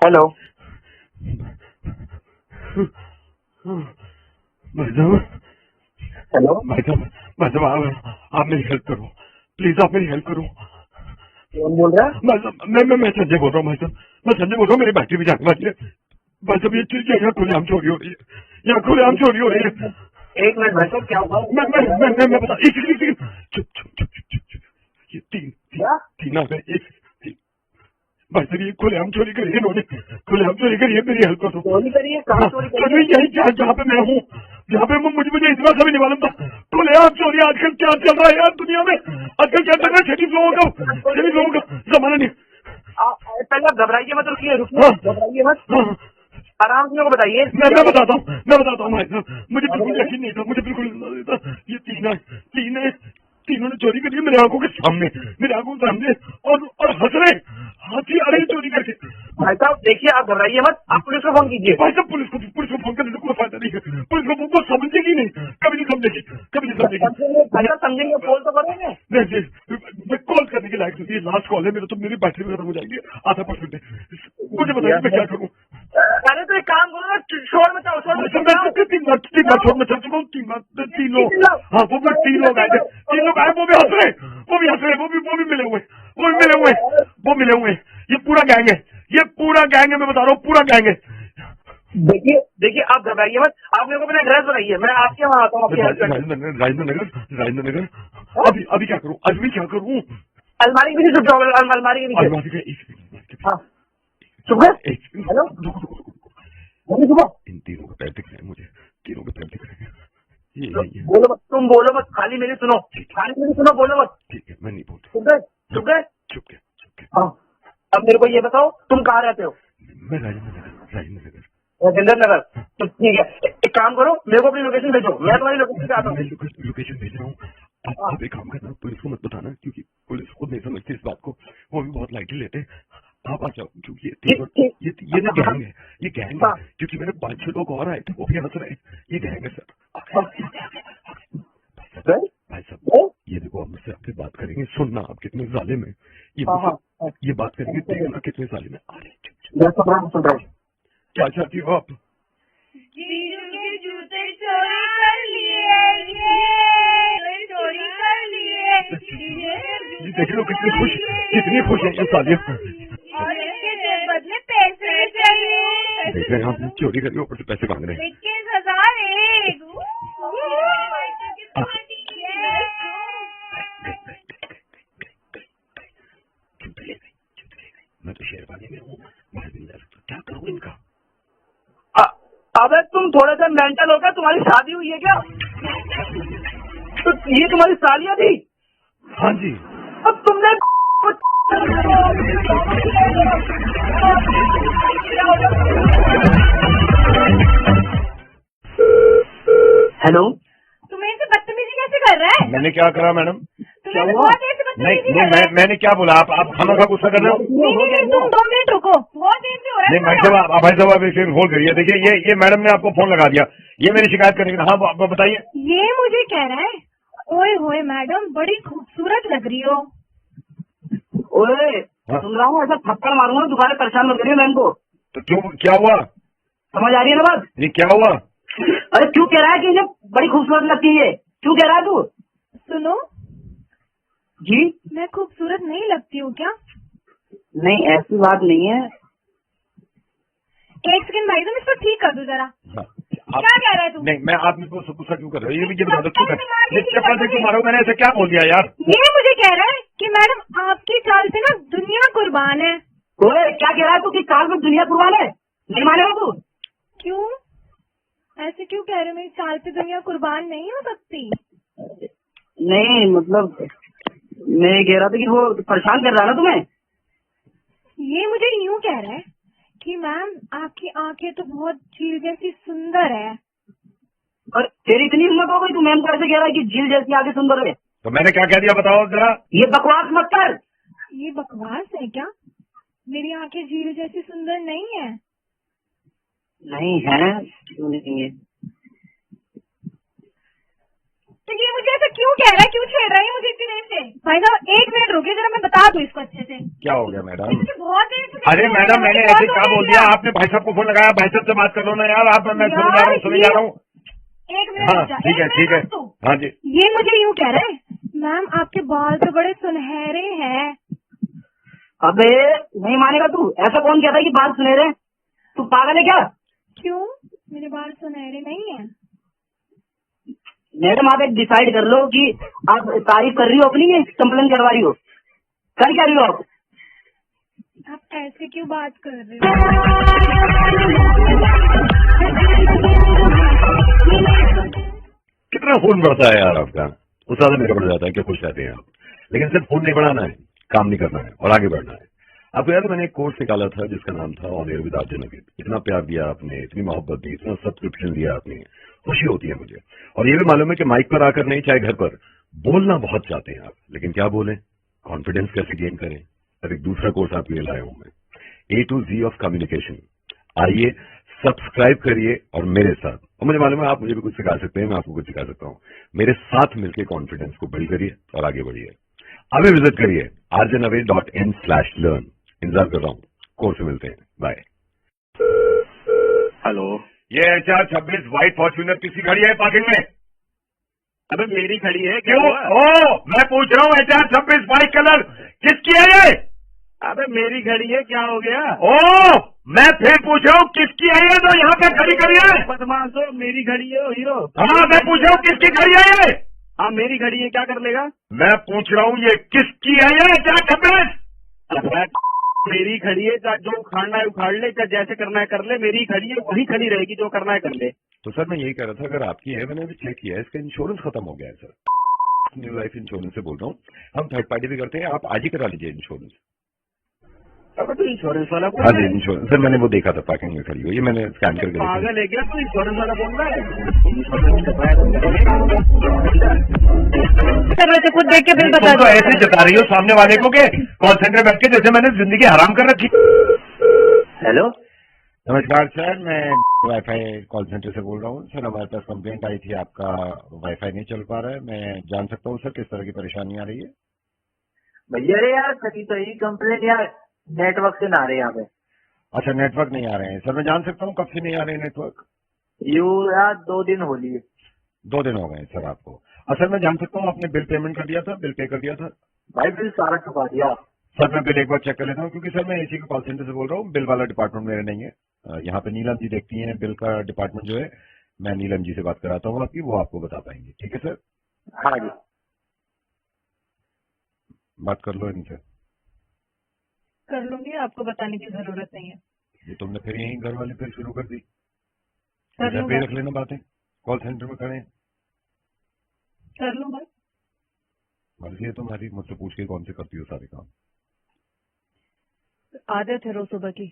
Hello भाई साहब, hello भाई साहब आप मेरी हेल्प करो प्लीज, आप मेरी हेल्प करो। कौन बोल रहा है? भाई साहब मैं संजय बोल रहा हूँ। भाई साहब मैं संजय बोल रहा हूँ, मेरी बैटरी भी जाने वाली है। भाई साहब ये चीज यहाँ खुलेआम चोरी हो रही है, यहाँ खुलेआम चोरी हो रही है। एक मिनट भाई साहब, क्या हुआ? मैं बता, एक सेकंड, चुप चुप चुप चुप चुप चुप। ये क्या? तीन आ गए। भाई साहब ये खुलेआम चोरी करी है इन्होंने, खुलेआम चोरी करी है, मेरी हेल्प करो। चोरी करी है? कहाँ चोरी करी है? यही जहाँ पे मैं हूँ, जहाँ पे मुझे इतना सा भी नहीं मालूम था। खुलेआम चोरी आजकल क्या चल रहा है यार दुनिया में, आजकल क्या चल रहा है, शरीफ लोगों का जमाना नहीं। पहले आप घबराइए मत, रुकिए रुकिए, हाँ। घबराइए मत, हाँ, आराम से मेरे को बताइए। मैं बताता हूँ भाई साहब, मुझे बिल्कुल यकीन नहीं था, मुझे बिल्कुल नहीं था। ये तीनों ने चोरी करी है मेरे आंखों के सामने, और हंस रहे, हंसी आ रही है चोरी करके। भाई साहब देखिए, आप घबराइए मत, आप पुलिस को फोन कीजिए। भाई साहब पुलिस को फोन करने से कोई फायदा नहीं है, पुलिस को वो समझेगी नहीं, कभी नहीं समझेगी। समझेंगे भाई साहब, समझेंगे, कॉल तो करेंगे। मैं कॉल करने के लायक नहीं, ये लास्ट कॉल है मेरा, तो मेरी बैटरी भी खत्म हो जाएगी, आधा परसेंट है। मुझे बताइए मैं क्या करूँ? अरे तो एक काम करो ना, शोर मचाओ, शोर मचाओ। तीन बार छोड़ मैं चल चुका हूँ, तीन लोग, हाँ वो भी तीन लोग आए थे, वो भी हंस रहे, वो भी मिले हुए, वो मिले हुए। ये पूरा गैंग है, मैं बता रहा हूँ, पूरा गैंग है। देखिए आप घबराइए मत, आप मेरे को अपना एड्रेस बताइए, मैं आपके वहाँ आता हूँ, आपकी हेल्प करने। राजेंद्र नगर। अभी क्या करूँ, अलमारी के पीछे छुप जाओ, अलमारी के पीछे। हाँ चुप गए। हेलो सुबह इन तीनों के पैर दिख रहे हैं मुझे, तीनों के पैर दिख रहे हैं। ये बोलो मत, तुम बोलो मत, खाली मेरी सुनो, बोलो मत। ठीक है, मैं नहीं बोलता। चुप गए? चुप गया। हाँ अब मेरे को ये बताओ, तुम कहाँ रहते हो? मैं राजेंद्र नगर। राजेंद्र नगर। तो ठीक है, एक काम करो, मेरे को अपनी लोकेशन भेजो, मैं तुम्हारी लोकेशन पे आता हूँ। लोकेशन भेज रहा हूँ। आप एक काम करना, पुलिस को मत बताना, क्योंकि पुलिस खुद नहीं समझती इस बात को, वो भी बहुत लाइटली लेते हैं। आप आ जाओ, क्योंकि ये ना गैंग है, क्योंकि मेरे 5-6 लोग और आए थे, वो भी हंस रहे हैं। ये गैंग है सर। भाई साहब ये देखो, हम मुझसे आपसे बात करेंगे, सुनना आप कितने जालिम है, ये बात करेंगे, देखना कितने जालिम है। सुन रहा हूँ। क्या चाहती हो आप? जीजू के जूते चोरी कर लिए, चोरी कर लिए। देख लो कितनी खुश है ये सालियां। और इसके बदले पैसे चाहिए। देख रहे हैं आप, चोरी करिए, ऊपर से पैसे मांग रहे हैं। 21,000 एक। मैं तो शेरवानी में हूँ, बाहर भी नहीं जा सकता, क्या करूँ इनका? अबे तुम थोड़े से मेंटल हो गया, तुम्हारी शादी हुई है क्या? तो ये तुम्हारी सालियां थी? हाँ जी। अब तुमने हेलो, तुम ऐसे बदतमीजी कैसे कर रहा है? मैंने क्या करा मैडम? तुम्हें तो बहुत ऐसे बदतमीजी कर रहा है। मैंने क्या बोला? आप खाना का गुस्सा कर रहे हो? नहीं, तुम 2 मिनट रुको, बहुत देर से हो रहा है। नहीं भाई साहब एक होल्ड करिए। देखिए ये मैडम ने आपको फोन लगा दिया, ये मेरी शिकायत करेंगे। हाँ आप बताइए। ये मुझे कह रहा है, ओए होए मैडम बड़ी खूबसूरत लग रही हो। ओए सुन रहा हूँ, ऐसा थप्पड़ मारूंगा दोबारा, परेशान मत करिए मैम को। तो क्यों, क्या हुआ? समझ आ रही है ना बात? ये क्या हुआ? अरे क्यों कह रहा है कि इन्हें बड़ी खूबसूरत लगती है? क्यों कह रहा है तू? सुनो जी, मैं खूबसूरत नहीं लगती हूँ क्या? नहीं ऐसी बात नहीं है। एक सेकंड भाई साहब, इसको ठीक कर दो जरा। क्या कह रहा है तू? नहीं, मैं आप मुझको गुस्सा क्यों कर रहे हो? ये बता दो क्यों मारो, मैंने ऐसे क्या बोल दिया यार? ये मुझे कह रहा है कि मैडम आपकी चाल से ना दुनिया कुर्बान है। ओए क्या कह रहा है तू कि चाल में दुनिया कुर्बान है? नहीं मानेगा तू? क्यों ऐसे क्यों कह रहे हो? मेरी चाल पे दुनिया कुर्बान नहीं हो सकती। नहीं मतलब मैं ये कह रहा था कि वो परेशान कर रहा है ना तुम्हें। ये मुझे यूँ कह रहा है कि मैम आपकी आंखें तो बहुत झील जैसी सुंदर है। और तेरी इतनी हिम्मत हो गई, तू मैम को ऐसे कह रहा है कि झील जैसी आंखें सुंदर है? तो मैंने क्या कह दिया बताओ जरा? ये बकवास मत कर। ये बकवास है क्या? मेरी आंखें झील जैसी सुंदर नहीं है। नहीं है, क्यों नहीं है? तो ये मुझे ऐसा क्यों कह रहा है, क्यों छेड़ रहा है मुझे इतनी देर से? भाई साहब 1 मिनट रुकिए जरा, मैं बता दूं इसको अच्छे से। क्या हो गया मैडम? मुझे बहुत देर से अरे मैडम मैंने ऐसे क्या बोल दिया? आपने भाई साहब को फोन लगाया, भाई साहब से बात कर लो ना यार। आप मैं सुन जा रहा हूँ। 1 मिनट हाँ रुक जा, ठीक है 1 ठीक है। मिनट रुक तू। हाँ जी। ये मुझे यूं कह रहा है, मैम आपके बाल तो बड़े सुनहरे हैं। अबे नहीं मानेगा तू, ऐसा कौन कहता है कि बाल सुनहरे? तू पागल है क्या? क्यों, मेरे बाल सुनहरे नहीं है? मैडम आप एक डिसाइड कर लो कि आप तारीफ कर रही हो अपनी या कंप्लेन करवा रही हो, कर क्या रही हो आप? आप ऐसे क्यों बात कर रहे हो? कितना खून बढ़ता है यार आपका, उस ज्यादा मेरा बढ़ जाता है। क्या खुश रहते हैं आप? लेकिन सिर्फ खून नहीं बढ़ाना है, काम नहीं करना है और आगे बढ़ना है। आपको याद है मैंने एक कोर्स निकाला था जिसका नाम था on air with RJ Naveed. इतना प्यार दिया आपने, इतनी मोहब्बत दी, इतना सब्सक्रिप्शन दिया आपने, खुशी होती है मुझे। और ये भी मालूम है कि माइक पर आकर नहीं, चाहे घर पर बोलना बहुत चाहते हैं आप, लेकिन क्या बोले, कॉन्फिडेंस कैसे गेन करें। अब एक दूसरा कोर्स आपके लिए लाया हूं मैं, A to Z of communication. आइए सब्सक्राइब करिए और मेरे साथ, और मुझे मालूम है आप मुझे भी कुछ सिखा सकते हैं, मैं आपको कुछ सिखा सकता हूँ। मेरे साथ मिलकर कॉन्फिडेंस को बिल्ड करिए और आगे बढ़िए। अभी विजिट करिए rjnavid.in/learn। इंतजार कर रहा हूँ, कोर्स में मिलते हैं, बाय। हेलो, ये HR 26 व्हाइट फॉर्च्यूनर किसी खड़ी है पार्किंग में? अबे मेरी खड़ी है क्यों? क्या? ओ मैं पूछ रहा हूँ HR 26 व्हाइट कलर किसकी है ये? अबे मेरी खड़ी है, क्या हो गया? ओ मैं फिर पूछ रहा हूँ किसकी है ये जो यहाँ पे खड़ी करी है? बदमाश हो, मेरी खड़ी है हीरो। हाँ मैं पूछ रहा हूँ किसकी खड़ी है ये? हाँ मेरी खड़ी है, क्या कर लेगा? मैं पूछ रहा हूँ ये किसकी है ये HR 26? अबे मेरी खड़ी है, जो उखाड़ना है उखाड़ ले, चाहे जैसे करना है कर ले, मेरी खड़ी है वही खड़ी रहेगी, जो करना है कर ले। तो सर मैं यही कह रहा था, अगर आपकी है, मैंने अभी चेक किया है, इसका इंश्योरेंस खत्म हो गया है सर। न्यू लाइफ इंश्योरेंस से बोल रहा हूँ, हम थर्ड पार्टी भी करते हैं, आप आज ही करा लीजिए इंश्योरेंस। अबे तो इंश्योरेंस वाला हाँ जी इंश्योरेंस सर, मैंने वो देखा था पार्किंग में खड़ी हुई, ये मैंने स्कैन करके देखा। पागल है क्या तू? इंश्योरेंस वाला बोल रहा है? सर खुद देख के बिल बता तुम तो ऐसे जता रही हो सामने वाले को के कॉल सेंटर बैठ के जैसे मैंने जिंदगी हराम कर रखी। हेलो नमस्कार सर, मैं वाईफाई कॉल सेंटर से बोल रहा हूँ। सर हमारे पास कंप्लेंट आई थी, आपका वाईफाई नहीं चल पा रहा है। मैं जान सकता हूँ सर किस तरह की परेशानी आ रही है? भैया अरे यार सही तो ही कंप्लेन यार नेटवर्क से ना आ रहे यहाँ पे। अच्छा नेटवर्क नहीं आ रहे हैं सर, मैं जान सकता हूँ कब से नहीं आ रहे हैं नेटवर्क? यू यार 2 दिन हो लिए। 2 दिन हो गए सर आपको। सर मैं जान सकता हूँ आपने बिल पेमेंट कर दिया था, बिल पे कर दिया था? भाई बिल सारा चुका दिया। सर मैं बिल एक बार चेक कर लेता हूँ, क्योंकि सर मैं इसी के कॉल सेंटर से बोल रहा हूँ, बिल वाला डिपार्टमेंट मेरे नहीं है। यहाँ पे नीलम जी देखती हैं बिल का डिपार्टमेंट जो है, मैं नीलम जी से बात कराता हूँ आपकी, वो आपको बता पाएंगे। ठीक है सर? हाँ जी बात कर लो इनसे। कर लूंगी, आपको बताने की जरूरत नहीं है। ये तुमने फिर यही घर वाले फिर शुरू कर दी। कर घर लूंगा, पे रख लेना बातें, कॉल सेंटर में खड़े हैं। कर लूंगा। मर्जी है तुम्हारी, मुझसे पूछ के कौन से करती हो सारे काम। आदत है रोज सुबह की।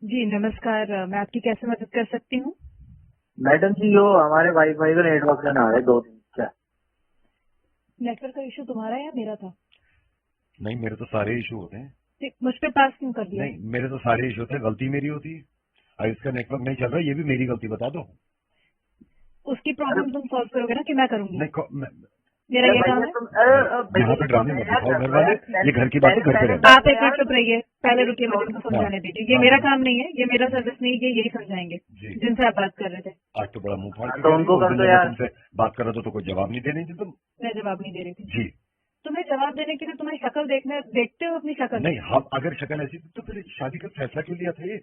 जी नमस्कार, मैं आपकी कैसे मदद कर सकती हूँ? मैडम जी यो हमारे वाईफाई का नेटवर्क से ना आ रहे 2 दिन। क्या नेटवर्क का इशू तुम्हारा या मेरा था? नहीं मेरे तो सारे इशू होते हैं। मुझ पे पास क्यों कर दिया? नहीं मेरे तो सारे इशू होते हैं, गलती मेरी होती है। और इसका नेटवर्क नहीं चल रहा, ये भी मेरी गलती, बता दो। उसकी प्रॉब्लम तुम सॉल्व करोगे ना कि मैं करूंगी? नहीं मेरा ये काम है। यहाँ पे ड्रामे मत दिखाओ घर वाले, ये घर की बातें घर पे रहना। आप एक मिनट चुप रहिए, पहले रुकिए, मुझे उनको समझाने दीजिए। ये मेरा काम नहीं है, ये मेरा सर्विस नहीं है, ये यही समझाएंगे जिनसे आप बात कर रहे थे। आज तो बड़ा मुंह फाड़ के तो उनको कर दो यार। तुमसे बात कर रहा था तो कोई जवाब नहीं दे रही थी तुम। मैं जवाब नहीं दे रही थी जी तुम्हें जवाब देने के लिए। तुम्हारी शक्ल देखते हो अपनी शक्ल? नहीं, हम अगर शक्ल ऐसी थी तो फिर शादी का फैसला क्यों लिया था? ये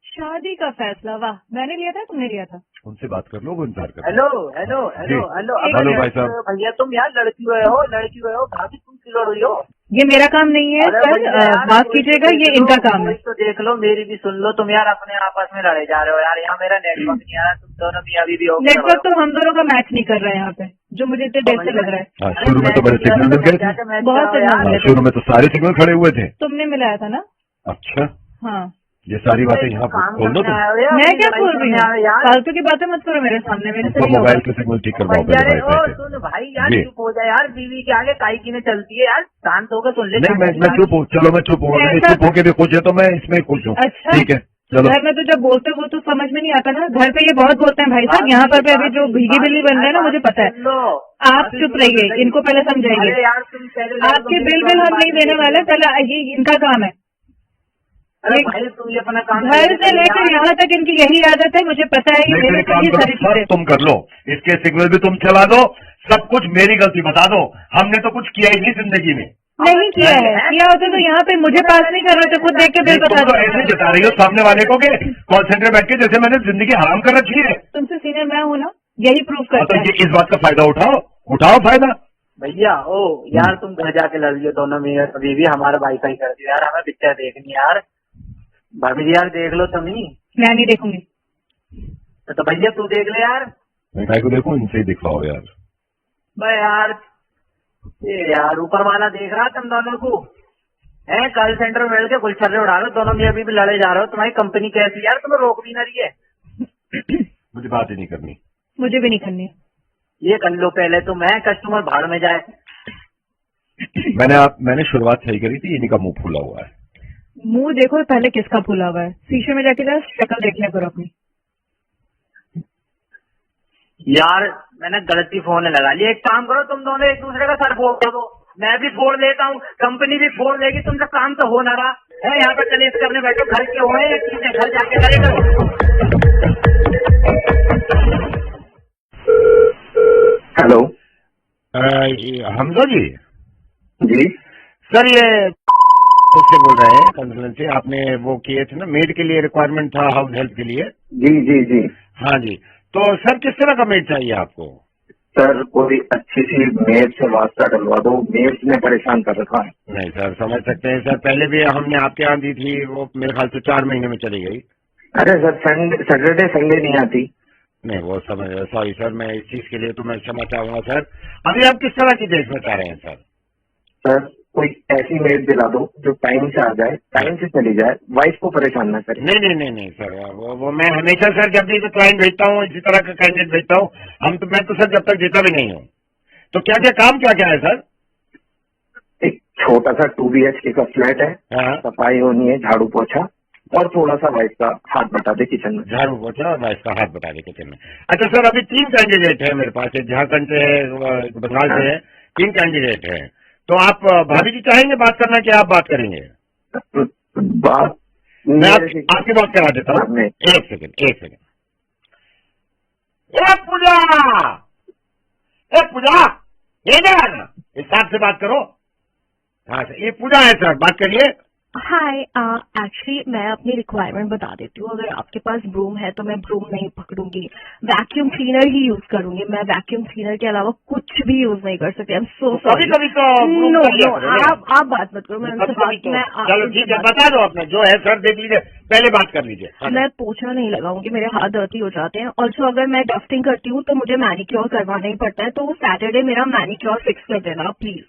शादी का फैसला? वाह, मैंने लिया था, तुमने लिया था? उनसे बात कर लो, वो इंतजार कर। Hello hello hello hello hello भाई साहब। भैया तुम यार लड़की हुए हो भाभी तुम क्यों लड़ रही हो? ये मेरा काम नहीं है सर, माफ कीजिएगा, ये इनका काम है। तो देख लो, मेरी भी सुन लो। तुम यार अपने आपस में लड़े जा रहे हो यार। यहाँ मेरा नेटवर्क नहीं आ रहा, तुम दोनों मियाँ बीवी हो। नेटवर्क तो हम दोनों का मैच नहीं कर रहा है यहाँ पे, जो मुझे इतने देर से लग रहा है। शुरू में तो बड़े सिग्नल मिल गए थे, बहुत सिग्नल। शुरू में तो सारे सिग्नल खड़े हुए थे। तुमने मिलाया था ना? अच्छा हाँ, ये सारी बातें यहाँ खोल दो तुम। मैं क्या बोल रही हूँ? फालतू की बातें मत करो मेरे सामने, मेरे से नहीं होगा। मोबाइल के सिग्नल ठीक करवाओ पहले भाई से। सुन भाई यार, चुप हो जा यार। बीवी के आगे काई कीने चलती है यार, शांत होकर सुन ले। नहीं मैं चुप हूँ, चलो मैं चुप हूँ। चुप होके भी खुश है तो मैं इसमें खुश हूँ। अच्छा ठीक है, चलो घर में तो जब बोलते हो वो तो समझ में नहीं आता ना। घर पे ये बहुत बोलते हैं भाई साहब, यहाँ पर भी अभी जो भीगी बिल्ली बन रहे हैं ना, मुझे पता है। आप चुप रहिए, इनको पहले समझाइए। अरे यार तुम पहले आपके बिल हम नहीं देने वाले, पहले ये इनका काम है। अरे भाई तुम ये अपना काम घर से लेकर यहाँ तक इनकी यही आदत है, मुझे पता है। ये मेरे काम ये करो, सारी सब चीजें तुम कर लो, इसके सिग्नल भी तुम चला दो, सब कुछ मेरी गलती बता दो। हमने तो कुछ किया ही नहीं जिंदगी में। नहीं किया है। किया होता तो यहाँ पे मुझे पास नहीं कर रहे थे, खुद देख के बिल बता तुम तो ऐसे जता रही हो सामने वाले को कि कॉल सेंटर बैठ के जैसे मैंने जिंदगी हराम कर रखी है। तुमसे सीनियर मैं हूँ ना, यही प्रूफ करता तो है। ये इस बात का फायदा उठाओ फायदा। भैया ओ यार तुम घर जाके लड़ लियो दोनों में, अभी भी हमारा वाईफाई कर दियो यार, हमें पिक्चर देखनी यार। भाभी जी यार देख लो तुम ही। मैं नहीं देखूंगी। तो भैया तू देख ले यार। मैं को देखो, इनसे ही दिखवाओ यार। भाई यार ये यार ऊपर वाला देख रहा तुम दोनों को है, कॉल सेंटर में बैठ के गुलछर्रे उड़ा रहे दोनों में, अभी भी लड़े जा रहे हो। तुम्हारी कंपनी कैसी यार, तुम्हें रोक भी ना रही है। मुझे बात ही नहीं करनी। मुझे भी नहीं करनी। ये कर लो पहले तो, मैं कस्टमर भाड़ में जाए। मैंने शुरुआत सही करी थी, इन्हीं का मुंह फूला हुआ है। मुंह देखो पहले किसका फूला हुआ है, शीशे में जाके जरा शक्ल देख लिया करो अपनी। यार मैंने गलती फोन लगा ली, एक काम करो तुम दोनों एक दूसरे का सर फोड़ दो, मैं भी फोड़ लेता हूँ, कंपनी भी फोड़ लेगी, तुमसे काम तो हो ना रहा है। यहाँ पे कलेश करने बैठो, घर के हो घर जाके करेगा। हेलो हमजा जी। जी सर ये से बोल रहे हैं कंसल्टेंसी, आपने वो किए थे ना मेड के लिए, रिक्वायरमेंट था हाउस हेल्प के लिए। जी जी जी हाँ जी, तो सर किस तरह का मेड चाहिए आपको? सर कोई अच्छी सी मेड से वास्ता डलवा दो, मेड ने परेशान कर रखा है। नहीं सर, समझ सकते हैं सर, पहले भी हमने आपके यहाँ दी थी, वो मेरे ख्याल से 4 महीने में चली गई। अरे सर सैटरडे संडे नहीं आती। नहीं वो समझ, सॉरी सर, मैं इस चीज के लिए तो मैं क्षमा चाहूंगा सर। अभी आप किस तरह की देखना चाह रहे हैं सर? सर कोई ऐसी मेड दिला दो जो टाइम से आ जाए, टाइम से चली जाए, वाइफ को परेशान ना करे। नहीं सर, वो मैं हमेशा सर जब भी क्लाइंट भेजता हूँ, इसी तरह का कैंडिडेट भेजता हूँ, मैं तो सर जब तक देता भी नहीं हूँ। तो क्या क्या काम क्या है सर? एक छोटा सा 2 BHK का फ्लैट है, हाँ। सफाई होनी है, झाड़ू पोछा, और थोड़ा सा वाइफ का हाथ बटा दे किचन में। झाड़ू पोछा और वाइफ का हाथ बटा दे किचन में। अच्छा सर, अभी 3 कैंडिडेट है मेरे पास, एक झारखंड से है, बंगाल से है, 3 कैंडिडेट है। तो आप भाभी जी चाहेंगे बात करना कि आप बात करेंगे? बात मैं आपकी बात करा देता हूँ। एक सेकंड। पूजा ये ना हिसाब से बात करो। हाँ सर, ये पूजा है सर, बात करिए। हाय, एक्चुअली मैं अपनी रिक्वायरमेंट बता देती हूँ। अगर आपके पास ब्रूम है तो मैं ब्रूम नहीं पकड़ूंगी, वैक्यूम क्लीनर ही यूज करूंगी। मैं वैक्यूम क्लीनर के अलावा कुछ भी यूज नहीं कर सकती। कभी तो नो आप बात मत करो। चलो ठीक है, बता दो अपना जो है सर, देख लीजिए, पहले बात कर लीजिए। मैं पोछा नहीं लगाऊंगी, मेरे हाथ डर्टी हो जाते हैं। और जो अगर मैं डस्टिंग करती हूँ तो मुझे मैनिक्योर करवाना ही पड़ता है, तो सैटरडे मेरा मैनिक्योर फिक्स कर देना प्लीज।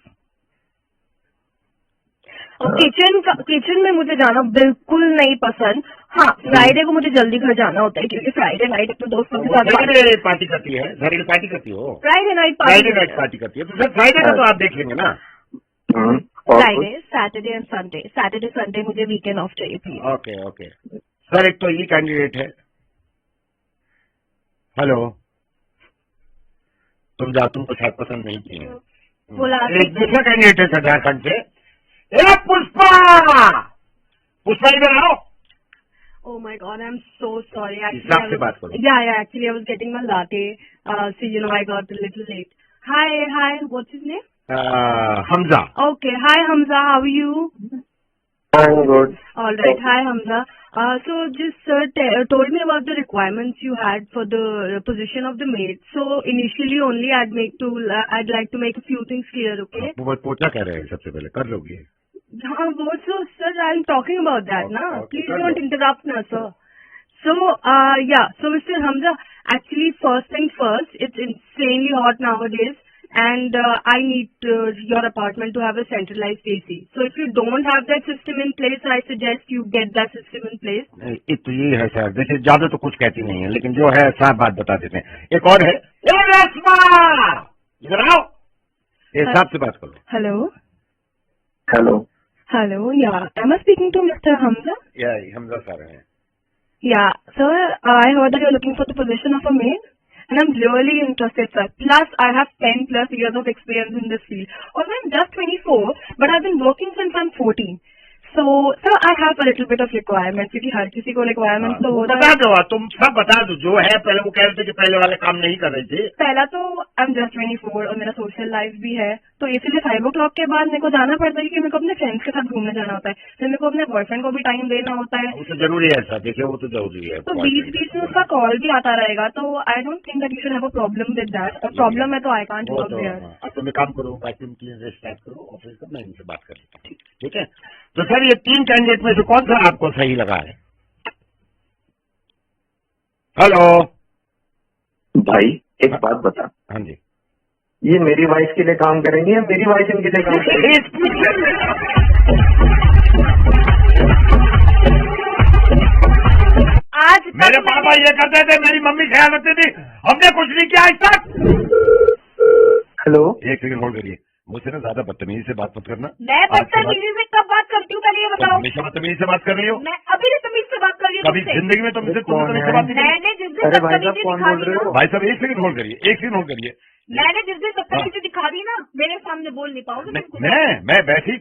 और किचन में मुझे जाना बिल्कुल नहीं पसंद। हाँ, फ्राइडे को मुझे जल्दी घर जाना होता है क्योंकि फ्राइडे नाइट अपने दोस्तों के साथ पार्टी करती है, घर पार्टी करती हो। फ्राइडे नाइट पार्टी करती है, तो सर फ्राइडे का तो आप देख लेंगे ना। Friday, Saturday and Sunday. Saturday Sunday मुझे वीकेंड ऑफ चाहिए प्लीज। ओके सर, एक तो ये कैंडिडेट है। हेलो, तुमको शायद पसंद नहीं की है। बोला एक दूसरा कैंडिडेट है सर झारखंड से। पुष्पा इधर आओ। Oh my God, I'm so sorry. हिसाब से बात करो। Yeah, actually I was getting my latte. So I got a little late. Hi, what's his name? Hamza. Okay, hi Hamza, how are you? I'm good. All right, hi Hamza. So just sir told me about the requirements you had for the position of the maid. So initially only I'd like to make a few things clear, okay? वो पूछना कह रहे हैं, सबसे पहले कर लोगे? हाँ, what so sir, I'm talking about that, Okay, na? okay, Please कर don't low. interrupt na, sir. So so Mr. Hamza, actually first thing first, it's insanely hot nowadays. And I need your apartment to have a centralized AC. So if you don't have that system in place, I suggest you get that system in place. तो ये है sir, देखिए ज्यादा तो कुछ कहती नहीं है, लेकिन जो है साफ बात बता देते हैं। एक और है, इधर आओ, हिसाब से बात करो। Hello, yeah. Am I speaking to Mr. Hamza? या हमजा सर है। Yeah, sir, I heard that you're looking for the position of a maid, and I'm really interested, sir. Plus, I have 10 plus years of experience in this field. Although I'm just 24, but I've been working since I'm 14. So, sir, I have a little bit of requirements, क्योंकि हर किसी को requirements तो होता बता है. दो, तुम सब बता दो जो है। पहले वो कह रहे थे कि पहले वाले काम नहीं कर रहे थे। पहला तो I'm just 24 और मेरा सोशल लाइफ भी है, तो इसीलिए 5 o'clock के बाद मेरे को जाना पड़ता है कि मेरे को अपने फ्रेंड्स के साथ घूमने जाना होता है, फिर मेरे को अपने बॉयफ्रेंड को भी टाइम देना होता है. वो तो जरूरी है सर, देखिए वो तो जरूरी है। तो बीच बीच में उसका कॉल भी आता रहेगा, तो I don't think that you should have a problem with that. और प्रॉब्लम है तो आई कांट वो वर्क तो देयर. अब तुम एक काम करो, वैक्यूम क्लीनर स्टार्ट करो, ऑफिस का मैं इनसे बात कर लेता हूँ, ठीक है? तो सर ये 3 कैंडिडेट में से कौन सा आपको सही लगा है? हेलो भाई एक बात बता, हाँ जी, ये मेरी वाइफ के लिए काम करेंगे या मेरी वाइफ इनके लिए काम करेंगे? आज तक मेरे पापा ये करते थे, मेरी मम्मी ख्याल रखती थी, हमने कुछ नहीं किया आज तक। हेलो, एक सेकंड होल्ड करिए, मुझसे ना ज्यादा बदतमीजी से बात मत करना। मैं बदतमीजी से कब बात करती हूँ पहले ये तुम बताओ. हमेशा बदतमीजी से बात कर रही हो। मैं अभी भी तमीज से बात कर रही हूँ कभी तुमसे. जिंदगी में तुमसे कौन बदतमीजी से है? बात नहीं की। मैंने जिस दिन अरे भाई साहब, बदतमीजी कौन दिखा बोल दी रहे ना, हो? भाई साहब एक सेकंड होल्ड करिए, एक सेकंड होल्ड करिए। मैंने जिस दिन बदतमीजी दिखा दी ना, मेरे सामने बोल नहीं पाओगे तुम कुछ. मैं वैसे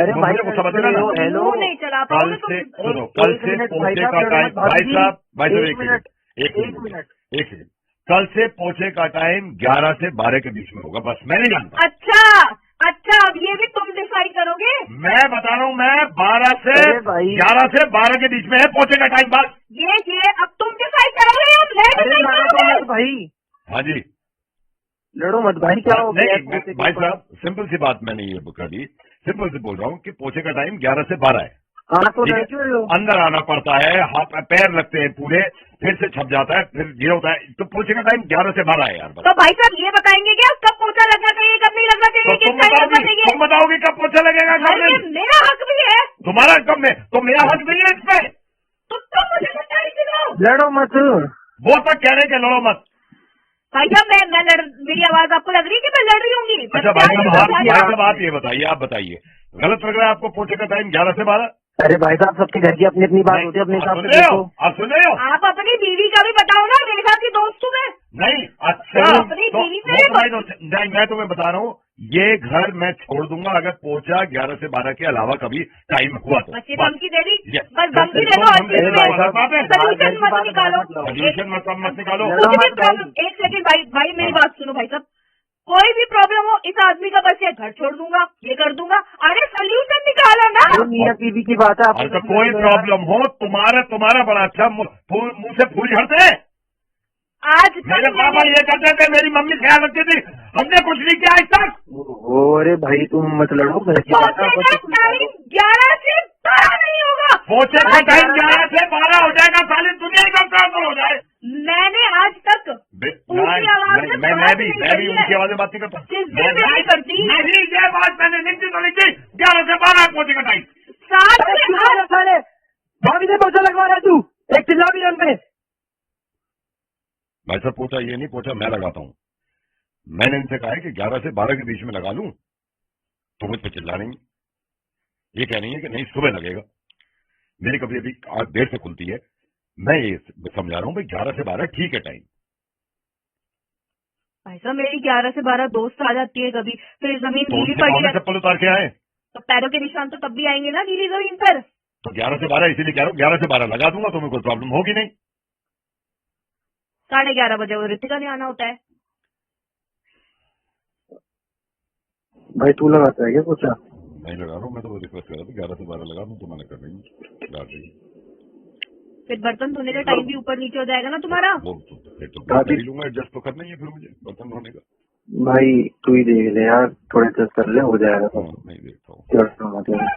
अरे भाई मुझे समझ रहा ना। हेलो, मुंह नहीं चला कल पाओगे से तुम. सुनो, कल एक से मिनट, पोछे भाई का साहब, टाइम, भाई साहब एक मिनट, एक सेकंड, कल से पोछे का टाइम 11 से 12 के बीच में होगा, बस मैं नहीं जानता। अच्छा, अब ये भी तुम डिसाइड करोगे. मैं बता रहा हूँ, मैं 12 से अरे भाई। 11 से 12 के बीच में है पोछे का टाइम, बस। ये अब तुम डिसाइड करोगे या मैं अरे डिसाइड लड़ो करोगे? मत भाई, हाँ जी, लड़ो मत भाई, क्या हो गया? नहीं भाई साहब, सिंपल सी बात मैंने ये करी, सिंपल से बोल रहा हूँ कि पोछे का टाइम 11 से 12 है। हाँ तो ठीक है? लड़ क्यों रहे हो? अंदर आना पड़ता है, हाथ पैर लगते हैं पूरे, फिर से छप जाता है, फिर ये होता है, तो पोछे का टाइम 11 से 12 है यार, बस। तो भाई साहब ये बताएंगे क्या कब पोछा लगना चाहिए, कब नहीं लगना चाहिए, तो किस टाइम लगना चाहिए? तुम बताओगे कब पोछा लगेगा, कब भाई ये नहीं? मेरा हक भी है. तुम्हारा कब में, तो मेरा हक नहीं है इसमें। तो तुम मुझे बताइए क्यों? लड़ो मत। वो तक कह रहे कि लड़ो मत। भाई साहब मेरी आवाज आपको लग रही है कि मैं लड़ रही होंगी? अच्छा भाई साहब आप ये बताइए, आप बताइए, गलत लग रहा है आपको पोछे का टाइम 11 से 12? अरे भाई साहब, सबके घर की अपनी अपनी बात होती है, अपने आप हिसाब सुन से रहे हो, देखो। आप सुन रहे हो? आप अपनी बीवी का भी बताओ ना, मेरे साथ ही दोस्त हूँ मैं. नहीं, अच्छा तो अपनी तो बीवी से वो भी तुम्हारी दोस्त- नहीं, मैं तुम्हें बता रहा हूँ, ये घर मैं छोड़ दूंगा अगर पोछा 11 से 12 के अलावा कभी टाइम हुआ तो। बच्चे धमकी दे दी, ये- बस धमकी दे दो. तुम- हर चीज तुम- में तुम- बात है। सोल्यूशन मत निकालो. सोल्यूशन मत निकालो। कुछ भी प्रॉब्लम, एक सेकंड भाई मेरी बात सुनो भाई साहब. कोई भी प्रॉब्लम हो, इस आदमी का बस ये घर छोड़ दूंगा, ये कर दूंगा. अरे सोल्यूशन निकालो ना. वो मियाँ बीवी की बात है, आप अरे तो कोई प्रॉब्लम हो, तुम्हारा बड़ा अच्छा मुंह से फूल झड़ते हैं। आज तक मेरे पापा ये करते थे, मेरी मम्मी ख्याल रखती थी, हमने कुछ नहीं किया आज तक। अरे भाई तुम मत लड़ो, घर की बात है, पोछे का टाइम 11 से 12 नहीं होगा. पोछे का टाइम 11 से 12 हो जाएगा, सारी दुनिया का काम हो जाए। मैंने आज तक ऊंची आवाज में मैं बात भी नहीं करी है. ऊंची आवाज में बात नहीं करता। जिस दिन मैं नहीं करती. नहीं, ये बात मैंने लिखी तो लिखी, 11 से 12 पोछे का टाइम। 7 से 8 साले भाभी से पोछा लगवा रहा है तू, एक चिल्ला भी रन पे। भाई साहब पोछा ये नहीं, पोछा मैं लगाता हूँ। मैंने इनसे कहा है कि 11 से 12 के बीच में लगा लूं, तो मुझ पर चिल्ला नहीं। ये कह रही है कि नहीं सुबह लगेगा। मेरी कभी अभी देर से खुलती है, मैं ये समझा रहा हूँ भाई 11 से 12 ठीक है टाइम। भाई साहब मेरी 11 से 12 दोस्त आ जाती है कभी, फिर जमीन तो गीली उनसे पड़ी कौन है चप्पल उतार के आए? तो पैरों के निशान तो तब भी आएंगे ना गीली जमीन पर. तो 11 से 12 इसीलिए कह रहा हूँ, 11 से 12 लगा दूंगा, तुम्हें कोई प्रॉब्लम होगी नहीं। 11:30 बजे वो ऋतिका ने आना होता है. भाई तू लगाता है क्या पोछा? नहीं लगा रहा हूँ, मैं तो रिक्वेस्ट कर रहा था 11 से 12 लगा दूं, तो मैंने कर रही हूँ। फिर बर्तन धोने का टाइम भी ऊपर नीचे हो जाएगा ना तुम्हारा. वो फिर तो मैं कर ही लूंगा, एडजस्ट तो करना ही है फिर मुझे बर्तन धोने का। भाई तू ही देख ले यार, थोड़े एडजस्ट कर ले, हो जाएगा हाँ, सब। नहीं देखता हूँ। क्या मतलब?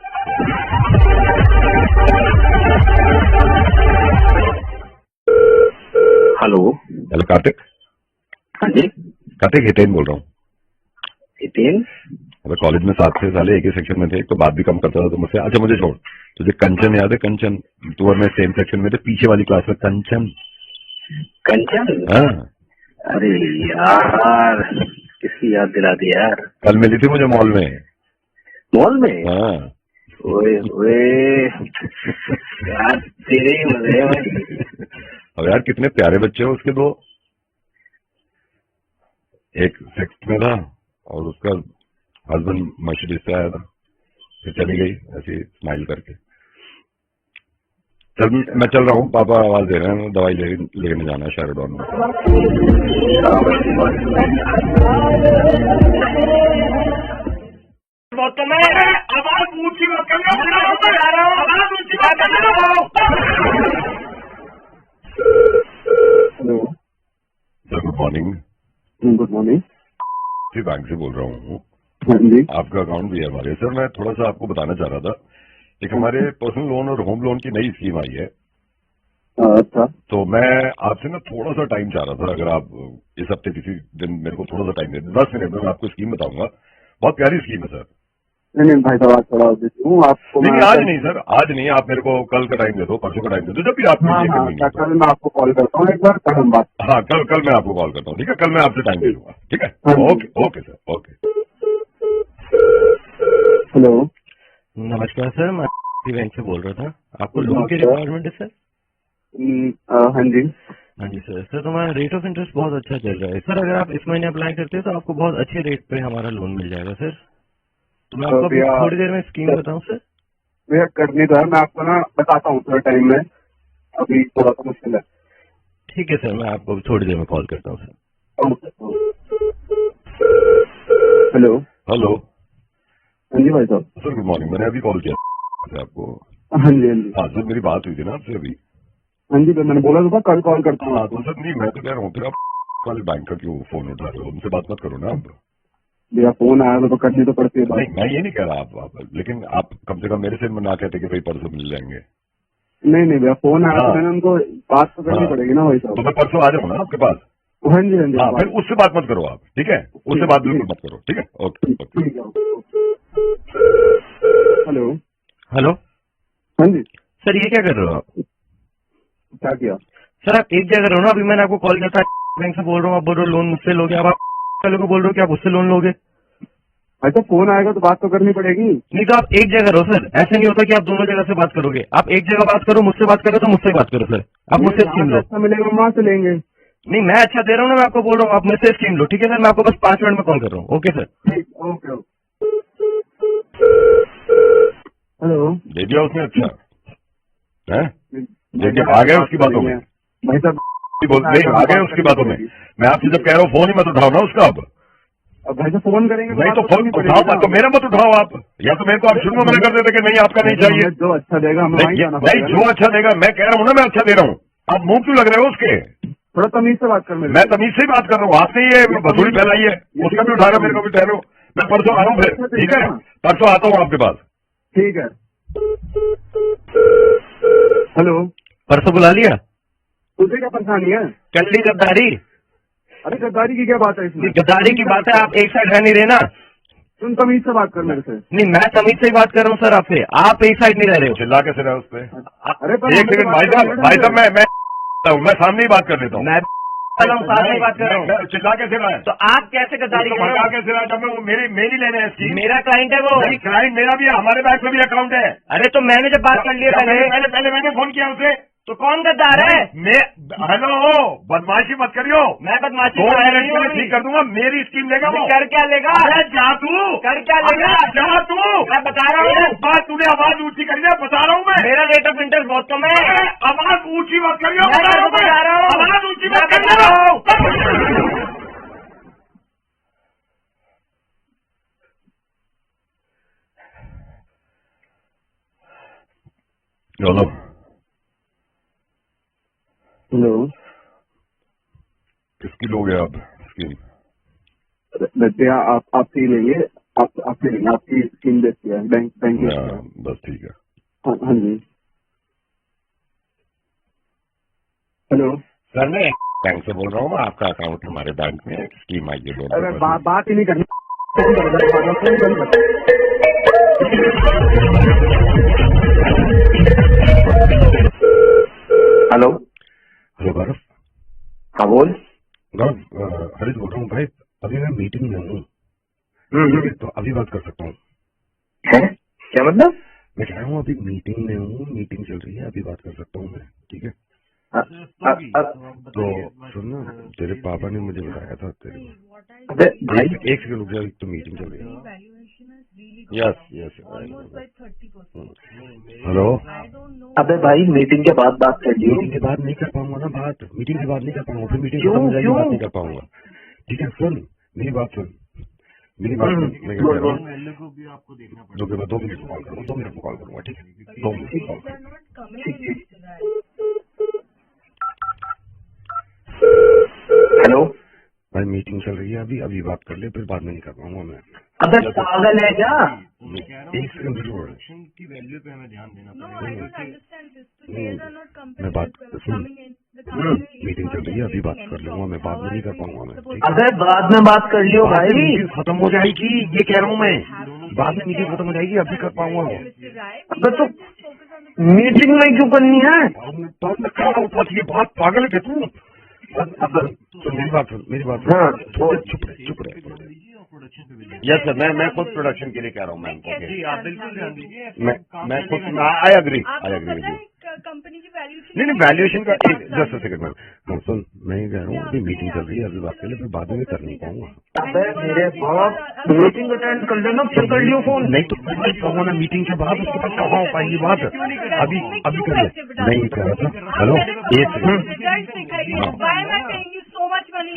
Hello hello Kartik. हाँ जी, कार्तिक हितेन बोल रहा हूँ। हितेन? अबे कॉलेज में 7 से साले एक ही सेक्शन में थे, एक तो बात भी कम करता था तो मुझसे। अच्छा मुझे छोड़, तुझे कंचन याद है? कंचन, तू और मैं सेम सेक्शन में थे, पीछे वाली क्लास में। कंचन, कंचन? हाँ अरे यार, किसकी याद दिला दी यार। कल मिली थी मुझे मॉल में। मॉल में? हाँ ओए ओए यार, तेरे ही मजे हैं भाई। अब यार कितने प्यारे बच्चे हैं उसके दो, एक 6th में था और उसका हस्बैंड मर्सिडीज से आया था, फिर चली गई ऐसे स्माइल करके। चल मैं चल रहा हूँ, पापा आवाज दे रहे हैं, दवाई लेने जाना है शेराडोन में। आवाज ऊंची मत करिए, आवाज ऊंची मत करिए। Hello, sir good morning, good morning. Bank से बोल रहा हूँ, हाँ जी, आपका अकाउंट भी है हमारे। सर मैं थोड़ा सा आपको बताना चाह रहा था, एक हमारे पर्सनल लोन और होम लोन की नई स्कीम आई है, अच्छा। तो मैं आपसे ना थोड़ा सा टाइम चाह रहा था, अगर आप इस हफ्ते किसी दिन मेरे को थोड़ा सा टाइम दे दें, 10 मिनट में मैं आपको स्कीम बताऊंगा। बहुत प्यारी स्कीम है सर। नहीं भाई साहब, आज थोड़ा बिजी हूँ, आपको नहीं मैं आज नहीं सर, आज नहीं, आप मेरे को कल का टाइम दे दो, परसों का टाइम दे दो, जब भी आप हाँ हाँ, कल मैं आपको कॉल करता हूँ एक बार, कल हम बात। हाँ कल मैं आपको कॉल करता हूँ, ठीक है, कल मैं आपसे टाइम दे दूंगा, ठीक है। हाँ जी। Okay okay sir, okay. Hello, नमस्कार सर, मैं बैंक से बोल रहा था, आपको लोन की रिक्वायरमेंट है सर? हाँ जी। हाँ जी सर। सर तुम्हारा रेट ऑफ इंटरेस्ट बहुत अच्छा चल रहा है सर, अगर आप इस महीने अप्लाई करते हैं तो आपको बहुत अच्छे रेट पे हमारा लोन मिल जाएगा सर। तो मैं आपको अभी थोड़ी देर में स्कीम बताऊं सर। भैया करनी तो है, मैं आपको ना बताता हूँ थोड़ा टाइम में, अभी थोड़ा सा मुश्किल है। ठीक है सर, मैं आपको थोड़ी देर में कॉल करता हूँ सर। हेलो, हेलो, हाँ जी भाई साहब। सर गुड मॉर्निंग, मैंने अभी कॉल किया था आपको। हाँ जी हाँ जी। हाँ सर, मेरी बात हुई थी ना आपसे अभी। हाँ जी, मैंने बोला तो था कल कॉल करता हूँ हाँ आपको। तो सर नहीं, मैं तो कह रहा हूँ फिर आप वाले बैंक का क्यों फोन उठा रहे हो, उनसे बात मत करो ना आप। भैया फोन आया तो करनी तो पड़ती है बात। नहीं मैं ये नहीं कह रहा आप, लेकिन आप कम से कम मेरे से ना कहते कि भाई परसों मिल जाएंगे। नहीं भैया, फोन आया हाँ। तो मैंने उनको बात तो करनी हाँ। पड़ेगी ना भाई तो साहब। मैं परसों आ जाऊँ ना आपके पास। हाँ जी हाँ जी। हाँ फिर उससे बात मत करो आप, ठीक है, उससे बात बिल्कुल मत करो, ठीक है। Okay okay. ठीक है। हेलो, हेलो हाँ जी, सर, ये क्या कर रहे हो आप? क्या किया? सर आप एक जगह रहो ना, अभी मैंने आपको कॉल किया था, बैंक से बोल रहा हूँ, आप बोल रहे हो लोन मुझसे लोगे, अब आप वालों को बोल रहे हो कि आप उससे लोन लोगे। अच्छा फोन आएगा तो बात तो करनी पड़ेगी। नहीं तो आप एक जगह रहो सर, ऐसे नहीं होता कि आप दोनों जगह से बात करोगे, आप एक जगह बात करो, मुझसे बात करो तो मुझसे बात करो सर, आप मुझसे स्कीम लो। अच्छा मिलेगा वहाँ से लेंगे। नहीं मैं अच्छा दे रहा हूँ ना, मैं आपको बोल रहा हूँ, आप मुझसे स्कीम लो, ठीक है सर। मैं आपको बस 5 मिनट में कॉल कर रहा हूँ। Okay sir. ठीक, ओके ओके। हेलो, दे दिया उसने, अच्छा है, दे दिया, आ गए उसकी बातों में भाई साहब। बोल नहीं, आ गए उसकी बातों में। मैं आपसे जब कह रहा हूँ फोन ही मत उठाओ ना उसका। अब भाई साहब फोन करेंगे नहीं तो फोन उठाओ, तो मेरा मत उठाओ आप, या तो मेरे को आप शुरू में मना कर देते कि नहीं आपका नहीं चाहिए। जो अच्छा देगा हमें वहीं जाना नहीं, जो अच्छा देगा, मैं कह रहा हूँ ना मैं अच्छा दे रहा हूँ, आप मुंह क्यों लग रहे हो उसके। थोड़ा तमीज से बात कर मेरे। मैं तमीज से ही बात कर रहा हूँ, आपने ये बसूली फैलाई है, उसका भी उठा रहा मेरे को भी ठहरो। मैं परसों आ रहा हूँ फिर, ठीक है, परसों आता हूँ आपके पास। ठीक है। हेलो, परसों बुला लिया, तुझे क्या परेशानी है? कर ली गद्दारी। अरे गद्दारी की क्या बात है इसमें? गद्दारी की बात है, आप एक साइड रह नहीं रहे ना। तुम तमीज से बात कर मेरे से। नहीं मैं तमीज से ही बात कर रहा हूँ सर आपसे, आप एक साइड नहीं रह रहे हो। चिल्ला कैसे रहा उस पर? अरे पर एक सेकंड भाई साहब, मैं सामने ही बात कर लेता हूँ। मैं साथ में बात कर रहा हूँ, चिल्ला कैसे रहा है? तो आप कैसे गद्दारी कर रहे हो? कैसे रहा है? जब मैं वो मेरी लेने हैं स्कीम। मेरा क्लाइंट है वो। नहीं, क्लाइंट मेरा भी है, हमारे बैंक में भी अकाउंट है। अरे तो मैंने जब बात कर ली है पहले मैंने फोन किया उसे। तो कौन गद्दार है? हेलो, बदमाशी मत करियो। मैं बदमाशी 2 कर रही मिनट हूँ में अभी। ठीक कर दूंगा, मेरी स्कीम लेगा वो। कर क्या लेगा? अरे जा तू, कर क्या लेगा? अरे जा तू, मैं बता रहा हूँ। बात तूने आवाज ऊंची करी है, बता रहा हूँ मैं। मेरा रेट ऑफ इंटरेस्ट बहुत कम है। अरे आवाज ऊंची मत करियो, मैं बता रहा हूँ मैं। बता रहा हूँ। आवाज ऊंची मैं मत बता रहा हूँ। चलो हेलो, किसकी लोगे आप स्कीम? भैया आप ही लेंगे, आप ही लेंगे, आपकी स्कीम देती है बैंक बस ठीक है। हाँ जी। हेलो सर मैं बैंक से बोल रहा हूँ, आपका अकाउंट हमारे बैंक में स्कीम आई है। अरे बात ही नहीं करनी। हेलो हेलो गौरव। हाँ बोल। गौरव, हरीश बोल रहा हूँ भाई, अभी मैं मीटिंग में हूँ, तो अभी बात कर सकता हूँ? क्या मतलब? मैं कह रहा हूँ अभी मीटिंग में हूँ, मीटिंग चल रही है, अभी बात कर सकता हूँ मैं, ठीक है? तो सुन ना, तेरे पापा ने मुझे बताया था तेरे अबे भाई एक सेकंड रुक जा, एक तो मीटिंग चल रही है। यस यस हेलो, अबे भाई मीटिंग के बाद बात कर लियो। मीटिंग के बाद नहीं कर पाऊंगा ना बात, मीटिंग के बाद नहीं कर पाऊंगा, फिर मीटिंग क्यों? खत्म हो जाएगी, क्यों? बात नहीं कर पाऊंगा। ठीक है, सुन मेरी बात सुन, मेरी बात सुन, मैं क्या कह रहा हूँ, जो कि मैं 2 मिनट में कॉल करूँगा, 2 मिनट में कॉल करूँगा, ठीक है, 2 मिनट में कॉल करूँगा। हेलो, भाई मीटिंग चल रही है, अभी अभी बात कर ले, फिर बाद में नहीं कर पाऊंगा मैं। अबे पागल है क्या? एक सेकंड छोड़, की वैल्यू पे हमें ध्यान देना मैं बात सुन, मीटिंग चल रही है, अभी बात कर लूंगा मैं, बाद में नहीं कर पाऊंगा मैं, ठीक है? अबे बाद में बात कर लियो बाद में भाई। मीटिंग खत्म हो जाएगी, ये कह रहा हूँ मैं, बाद में मीटिंग खत्म हो जाएगी, अभी कर पाऊंगा मैं। अबे तो मीटिंग में क्यों करनी है? बाद में क्या होता है, ये बात पागल है क्या तू? सुन मेरी बात सुन, मेरी बात सुन। हाँ, थोड़ा चुप रहे, चुप रहे। यस सर, मैं खुद प्रोडक्शन के लिए कह रहा हूँ मैम को। जी आप बिल्कुल ध्यान दीजिए। मैं खुद I agree with you. Company की वैल्यूएशन नहीं वैल्यूएशन का जस्ट सेकंड मैम, सुन मैं ये कह रहा हूँ, अभी मीटिंग चल रही है, अभी बात कर ले, फिर बाद में कर नहीं पाऊंगा। अबे मेरे बाप, मीटिंग अटेंड कर लेना, फिर कर लियो फोन। नहीं तो मैं कहूँगा ना, मीटिंग के बाद उसके बाद कहाँ हो पाएगी बात, अभी अभी कर ले। नहीं कह रहा था, हेलो एक second, Why am I paying you so much money?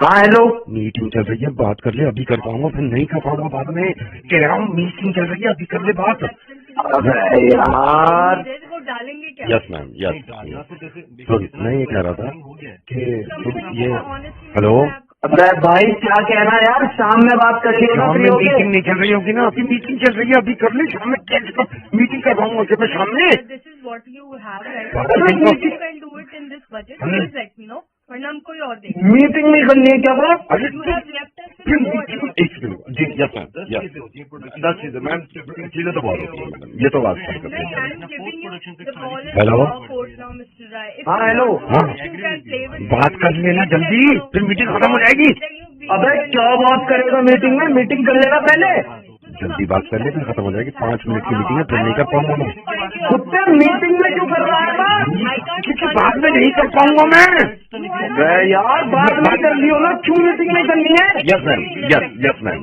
हाँ हेलो, मीटिंग चल रही है, बात कर ले, अभी कर पाऊंगा, फिर नहीं कर पाऊंगा बाद में, कह रहा हूँ मीटिंग चल रही है, अभी कर ले बात। अबे यार, वो डालेंगे क्या? Yes ma'am, yes. सुन मैं ये कह रहा था कि तुम ये, हेलो, अबे भाई क्या कहना यार, शाम में बात कर लियो ना, शाम फ्री में होके। मीटिंग नहीं चल रही होगी ना, अभी मीटिंग चल रही है, अभी कर ले, शाम में कैसे मीटिंग कर पाऊंगा क्या मैं शाम में? This is what you have right What now. do you You think? can do it in this budget. Hmm. Please let me know. वरना हम कोई और देंगे। मीटिंग नहीं करनी है क्या बात? अरे You have left us with फिर no एक सेकंड, जी यस मैम, यस 10 चीजें मैम, चीजें तो बहुत होती है मैडम, ये तो बात कर सकते हैं। I am giving you the ball in Hello? your court now, Mr. Rai. If हाँ, you hello? want, हाँ। you can play with बात कर लेना जल्दी, फिर मीटिंग खत्म हो जाएगी। अबे क्या बात करेगा मीटिंग में? मीटिंग कर लेना पहले। जल्दी बात कर ले, फिर खत्म हो जाएगी, 5 मिनट की मीटिंग है, फिर नहीं कर पाऊंगा मैं, कुत्ते मीटिंग में क्यों कर रहा है बात? क्योंकि बाद में नहीं कर पाऊंगा मैं। अबे यार बात नहीं कर लियो ना, क्यों मीटिंग नहीं करनी है? Yes ma'am, yes ma'am,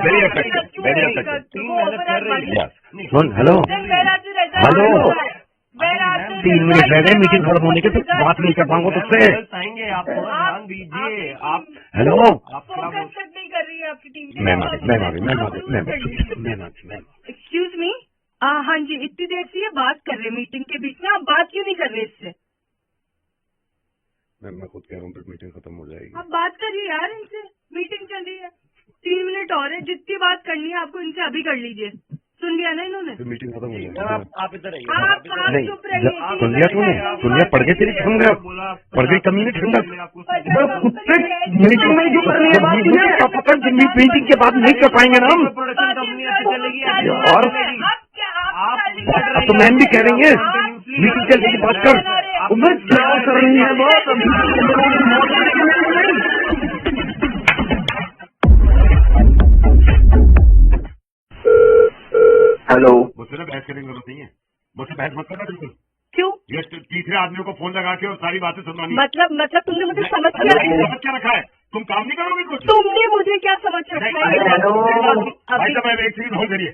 very effective, very effective, yes. सुन हेलो, हेलो, 3 मिनट रह गए मीटिंग खत्म होने के, फिर बात नहीं कर पाऊंगा तुझसे। आएंगे, आप ध्यान दीजिए। आप हेलो, फोकस तक नहीं कर रही है आपकी टीम। मैम आ गई, एक्सक्यूज मी, हाँ जी, इतनी देर से ये बात कर रहे हैं मीटिंग के बीच में, आप बात क्यों नहीं कर रहे इससे? मैं खुद कह रहा हूँ, फिर मीटिंग खत्म हो जाएगी। आप बात करिए यार इनसे, मीटिंग चल रही है, 3 मिनट और है, जितनी बात करनी है आपको इनसे अभी कर लीजिए। सुन लिया ना इन्होंने? फिर मीटिंग खत्म हो जाएगी। आप इधर आइए। आप नहीं, चुप रहिए। सुन लिया तूने, सुन लिया, पड़ गई तेरी ठंडक, पड़ गई कमीने ठंडक। अबे कुत्ते मीटिंग में क्यों करनी है बात तुझे? मीटिंग के बाद नहीं कर पाएंगे ना हम। प्रोडक्शन कंपनी अच्छी चलेगी। और अब तो मैम भी कह रही है, मीटिंग चल रही है, बात कर। अबे क्या कर रही है बात? हेलो, मुझसे ना बहस करने की जरूरत नहीं है, मुझसे बहस मत करना बिल्कुल। क्यों? ये तीसरे आदमियों को फोन लगा के और सारी बातें सुनवानी। मतलब तुमने मुझे समझ समझ क्या रखा है, तुम काम नहीं करोगे कुछ? तुमने मुझे क्या समझ रखा है? भाई साहब एक चीज होल्ड करिए,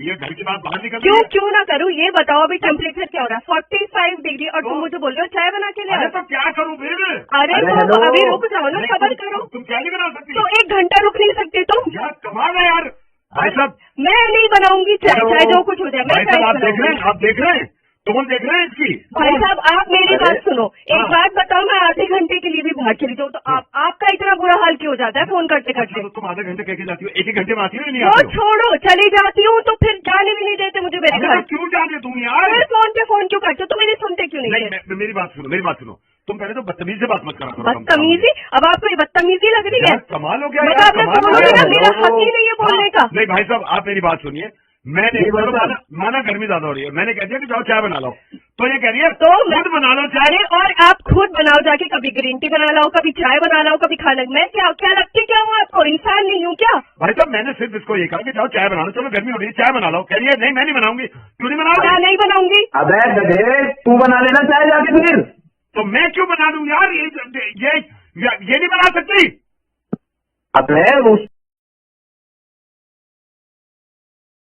ये घर की बात बाहर निकल क्यों ना करूँ ये बताओ। अभी टेम्परेचर क्या हो रहा है? 45 डिग्री, और तुम मुझे बोल रहे हो चाय बना के ले अरे आओ। तो क्या करूँ फिर? अरे तो अभी रुक जाओ ना, सबर करो। तुम क्या नहीं बना सकती? तो 1 घंटा रुक नहीं सकते तुम? यार कमाल है यार। भाई साहब, मैं नहीं बनाऊंगी चाय, चाहे जो कुछ हो जाए, मैं भाई चाय साहब आप देख रहे बनाऊंगी। हैं, आप देख रहे हैं, टोन देख रहे हैं इसकी। भाई साहब आप मेरी बात सुनो, एक हाँ। बात बताओ, मैं आधे घंटे के लिए भी बाहर चली जाऊँ तो आपका इतना बुरा हाल क्यों हो जाता है फोन करते करते? तो तुम आधे घंटे कह के जाती हो, 1 घंटे में आती हो या नहीं वो आती हो? छोड़ो, चली जाती हूँ तो फिर जाने भी नहीं देते मुझे मेरे अरे घर। तो क्यों जाते तुम यार? फिर फोन पे फोन क्यों करते हो? तुम मेरी सुनते क्यों नहीं? मेरी बात सुनो, मेरी बात सुनो, तुम पहले तो बदतमीजी से बात मत करा करो। बदतमीजी? अब आपको ये बदतमीजी लग रही है? यार कमाल हो गया मैं यार, आपने कमाल हो बोला गया। ना, मेरा हक ही नहीं है बोलने का। नहीं भाई साहब आप मेरी बात सुनिए, मैंने ये बोलो चलो माना गर्मी ज्यादा हो रही है, मैंने कह दिया कि जाओ चाय बना लो, तो ये कह रही है तो खुद बना लो चाय। अरे और आप खुद बनाओ जाके, कभी ग्रीन टी बना लाओ, कभी चाय बना लाओ, कभी खाना। मैं क्या क्या लगती क्या हूँ आपको? इंसान नहीं हूँ क्या? भाई साहब मैंने सिर्फ इसको ये कहा कि जाओ चाय बना लो, चलो गर्मी हो रही है चाय बना लो, कह रही है नहीं मैं नहीं बनाऊंगी। क्यों नहीं क्या बनाओगी? नहीं बनाऊंगी? अबे गधे, तू बना लेना चाहे जाके फिर। तो मैं क्यों बना दूं यार, ये नहीं बना सकती। अबे उस